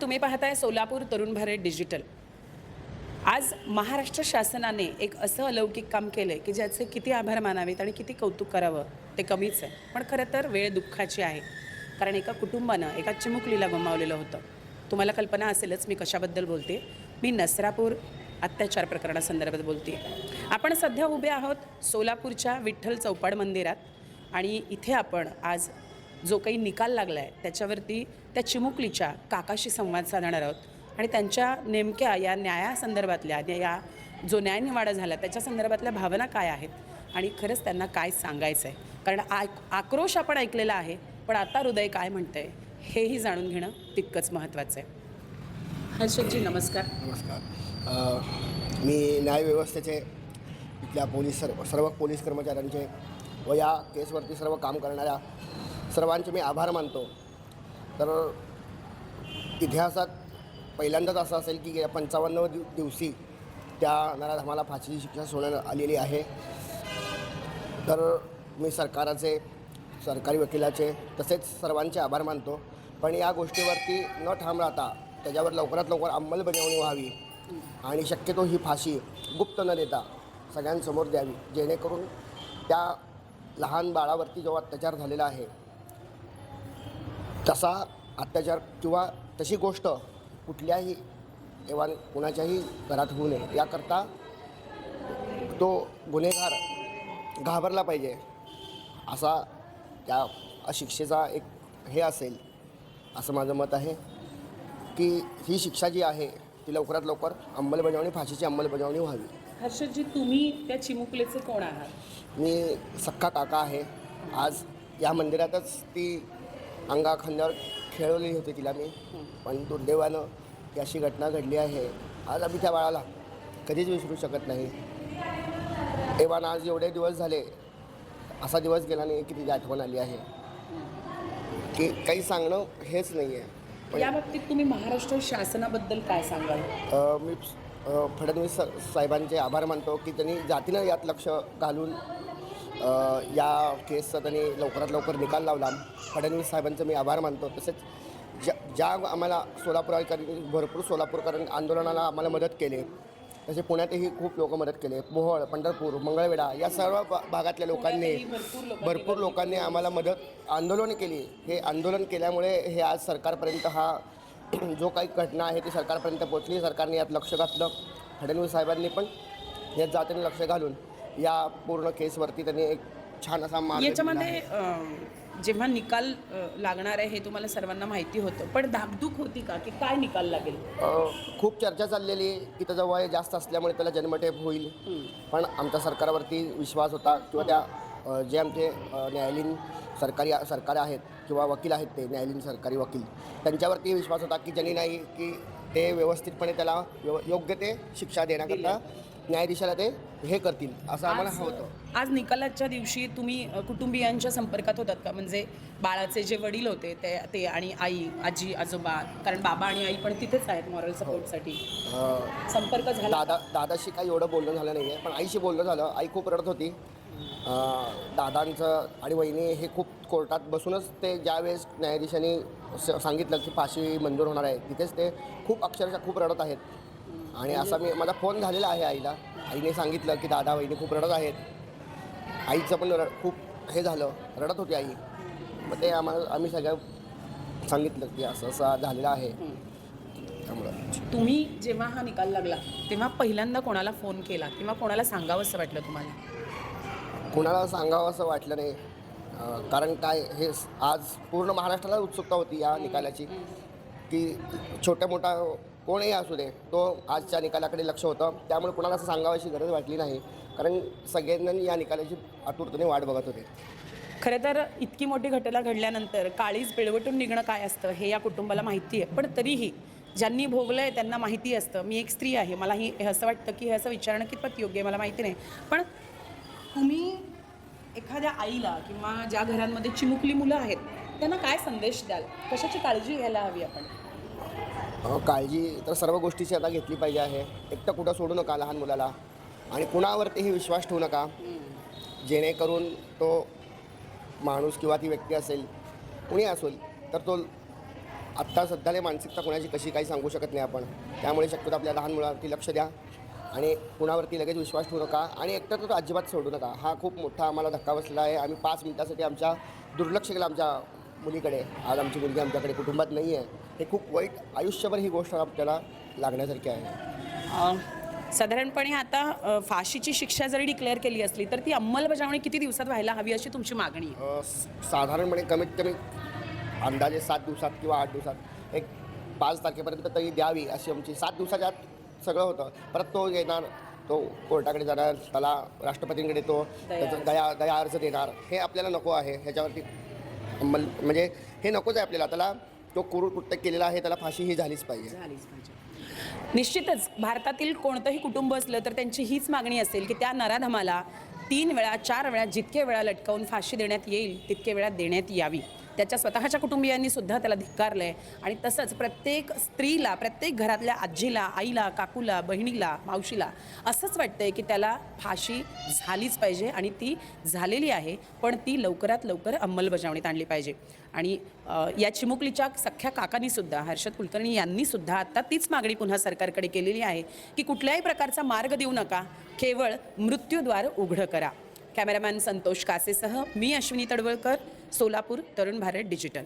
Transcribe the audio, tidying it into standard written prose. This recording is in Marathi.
तुम्ही पाहताय सोलापूर तरुण भारत डिजिटल। आज महाराष्ट्र शासनाने एक असं अलौकिक काम केलंय की ज्याचे किती आभार मानावेत आणि किती कौतुक करावं ते कमीच आहे। पण खरं तर वेळ दुःखाची आहे, कारण एका कुटुंबानं एका चिमुकलीला गमावलेलं होतं। तुम्हाला कल्पना असेलच मी कशाबद्दल बोलते। मी नसरापूर अत्याचार प्रकरणासंदर्भात बोलते। आपण सध्या उभे आहोत सोलापूरच्या विठ्ठल चौपाट मंदिरात आणि इथे आपण आज जो काही निकाल लागला आहे त्याच्यावरती त्या चिमुकलीच्या काकाशी संवाद साधणार आहोत आणि त्यांच्या नेमक्या या न्यायासंदर्भातल्या या जो न्यायनिवाडा झाला त्याच्या संदर्भातल्या भावना काय आहेत आणि खरंच त्यांना काय सांगायचं आहे। कारण आक्रोश आपण ऐकलेला आहे, पण आता हृदय काय म्हणतंय हेही जाणून घेणं तितकंच महत्त्वाचं आहे। हर्षदजी नमस्कार। नमस्कार। मी न्यायव्यवस्थेचे इथल्या सर्व पोलीस कर्मचाऱ्यांचे व या केसवरती सर्व काम करणाऱ्या सर्वांचे मी आभार मानतो। तर इतिहासात पहिल्यांदाच असं असेल की गेल्या 55 दिवशी त्या नराधमाला फाशीची शिक्षा सुनावण्यात आलेली आहे। तर मी सरकारचे, सरकारी वकिलाचे तसेच सर्वांचे आभार मानतो। पण या गोष्टीवरती न ठाम राहता त्याच्यावर लवकरात लवकर अंमलबजावणी व्हावी आणि शक्यतो ही फाशी गुप्त न देता सगळ्यांसमोर द्यावी, जेणेकरून त्या लहान बाळावरती जो अत्याचार झालेला आहे तसा अत्याचार किंवा तशी गोष्ट कुठल्याही कुणाच्याही घरात होऊ नये, याकरता तो गुन्हेगार घाबरला पाहिजे असा त्या शिक्षेचा एक हे असेल असं माझं मत आहे की ही शिक्षा जी आहे ती लवकरात लवकर अंमलबजावणी, फाशीची अंमलबजावणी व्हावी। हर्षदजी तुम्ही त्या चिमुकलीचे कोण आहात? मी सख्खा काका आहे। आज या मंदिरातच ती अंगाखांद्यावर खेळवली होती तिला मी, पण दुर्दैवानं ही अशी घटना घडली आहे। आज आम्ही त्या बाळाला कधीच विसरू शकत नाही। एव्हाना आज एवढे दिवस झाले असा दिवस गेला नाही की तिची आठवण आली आहे की काही सांगणं हेच नाही आहे। या बाबतीत तुम्ही महाराष्ट्र शासनाबद्दल काय सांगाल? मी फडणवीस साहेबांचे आभार मानतो की त्यांनी जातीनं यात लक्ष घालून या केसचा त्यांनी लवकरात लवकर निकाल लावला। फडणवीस साहेबांचं मी आभार मानतो। तसेच ज्या आम्हाला भरपूर सोलापूरकरांनी आंदोलनाला आम्हाला मदत केली, तसे पुण्यातही खूप लोक मदत केले। मोहोळ, पंढरपूर, मंगळवेढा या सर्व भागातल्या लोकांनी, भरपूर लोकांनी आम्हाला आंदोलन केली। हे आंदोलन केल्यामुळे हे आज सरकारपर्यंत हा जो काही घटना आहे ती सरकारपर्यंत पोहोचली। सरकारने यात लक्ष घातलं। फडणवीस साहेबांनी पण यात जातीने लक्ष घालून या पूर्ण केसवरती त्यांनी एक छान असा मार्ग याच्यामध्ये जेव्हा निकाल लागणार आहे हे तुम्हाला सर्वांना माहिती होतं, पण धाकधूक होती का की काय निकाल लागेल? खूप चर्चा चाललेली की त्याचं वय जास्त असल्यामुळे त्याला जन्मठेप होईल, पण आमच्या सरकारवरती विश्वास होता किंवा त्या जे आमचे न्यायालयीन सरकारी आहेत किंवा वकील आहेत, ते न्यायालयीन सरकारी वकील, त्यांच्यावरती विश्वास होता की ज्यांनी नाही की ते व्यवस्थितपणे त्याला योग्य ते शिक्षा देण्याकरता न्यायाधीशाला ते हे करतील असं आम्हाला हवं होतं। आज निकालाच्या दिवशी तुम्ही कुटुंबियांच्या संपर्कात होतात का? म्हणजे बाळाचे जे वडील होते ते आणि आई, आजी, आजोबा, कारण बाबा आणि आई पण तिथेच आहेत मॉरल सपोर्टसाठी, संपर्क झाला? दादाशी काही एवढं बोलणं झालं नाही आहे, पण आईशी बोलणं झालं। आई खूप रडत होती। दादांचं आणि वहिनी हे खूप कोर्टात बसूनच ते ज्यावेळेस न्यायाधीशांनी सांगितलं की फाशी मंजूर होणार आहे तिथेच ते खूप अक्षरशः खूप रडत आहेत। आणि असा माझा फोन झालेला आहे आईला। आईने सांगितलं की दादा वहिनी खूप रडत आहेत। आईचं पण खूप हे झालं, रडत होती आई। मग ते आम्ही सगळं सांगितलं की असं असं झालेलं आहे। त्यामुळं तुम्ही जेव्हा हा निकाल लागला तेव्हा पहिल्यांदा कोणाला फोन केला किंवा कोणाला सांगावं असं वाटलं तुम्हाला? कोणाला सांगावं असं वाटलं नाही, कारण काय हे आज पूर्ण महाराष्ट्राला उत्सुकता होती या निकालाची की छोटा मोठा कोणीही असू दे तो आजच्या निकालाकडे लक्ष होतं। त्यामुळे कोणाला असं सांगावयाची गरज वाटली नाही, कारण सगळ्यांनी या निकालाची आतुरतेने वाट बघत होते। खरं तर इतकी मोठी घटना घडल्यानंतर काळीज पिळवटून निघणं काय असतं हे या कुटुंबाला माहिती आहे, पण तरीही ज्यांनी भोगलंय त्यांना माहिती असतं। मी एक स्त्री आहे, मलाही असं वाटतं की हे असं विचारणं कितपत योग्य आहे मला माहिती नाही, पण तुम्ही एखाद्या आईला किंवा ज्या घरांमध्ये चिमुकली मुलं आहेत त्यांना काय संदेश द्याल? कशाची काळजी घ्यायला हवी आपण? काळजी तर सर्व गोष्टीची आता घेतली पाहिजे आहे। एकटं कुठं सोडू नका लहान मुलाला, आणि कुणावरतीही विश्वास ठेवू नका, जेणेकरून तो माणूस किंवा ती व्यक्ती असेल कुणी असेल तर तो आत्ता सध्याला मानसिकता कोणाची कशी काही सांगू शकत नाही आपण. त्यामुळे शक्यतो आपल्या लहान मुलांवरती लक्ष द्या आणि कुणावरती लगेच विश्वास ठेवू नका आणि एकतर तो अजिबात सोडू नका. हा खूप मोठा आम्हाला धक्का बसला आहे. आम्ही 5 मिनिटासाठी आमच्या दुर्लक्ष केलं आमच्या मुलीकडे. आज आमची मुलगी आमच्याकडे कुटुंबात नाही आहे. हे खूप वाईट, आयुष्यभर ही गोष्ट आपल्याला लागण्यासारखी आहे. साधारणपणे आता फाशीची शिक्षा जरी डिक्लेअर केली असली तर ती अंमलबजावणी किती दिवसात व्हायला हवी अशी तुमची मागणी आहे? साधारणपणे कमीत कमी अंदाजे 7 दिवसात किंवा 8 दिवसात, एक 5 तारखेपर्यंत तरी द्यावी अशी आमची. 7 दिवसाच्या आत सगळं होतं. परत तो येणार, तो कोर्टाकडे जाणार, त्याला राष्ट्रपतींकडे तो त्याचा दया अर्ज देणार. हे आपल्याला नको आहे. ह्याच्यावरती म्हणजे हे नकोच आहे आपल्याला. त्याला तो क्रूर कृत्य केलेला आहे, त्याला फाशी ही झालीच पाहिजे. निश्चितच भारतातील कोणतंही कुटुंब असलं तर त्यांची हीच मागणी असेल की त्या नराधमाला 3 वेळा 4 वेळा जितके वेळा लटकावून फाशी देण्यात येईल तितके वेळा देण्यात यावी. त्याच्या स्वतःच्या कुटुंबियांनी सुद्धा त्याला धिक्कारलं आहे. आणि तसंच प्रत्येक स्त्रीला, प्रत्येक घरातल्या आजीला, आईला, काकूला, बहिणीला, मावशीला असंच वाटतंय की त्याला फाशी झालीच पाहिजे आणि ती झालेली आहे. पण ती लवकरात लवकर अंमलबजावणीत आणली पाहिजे. आणि या चिमुकलीच्या सख्ख्या काकांनी सुद्धा, हर्षद कुलकर्णी यांनी सुद्धा आता तीच मागणी पुन्हा सरकारकडे केलेली आहे की कुठल्याही प्रकारचा मार्ग देऊ नका, केवळ मृत्यूद्वार उघडं करा. कॅमेरामॅन संतोष कासेसह मी अश्विनी तडवळकर, सोलापूर, तरुण भारत डिजिटल.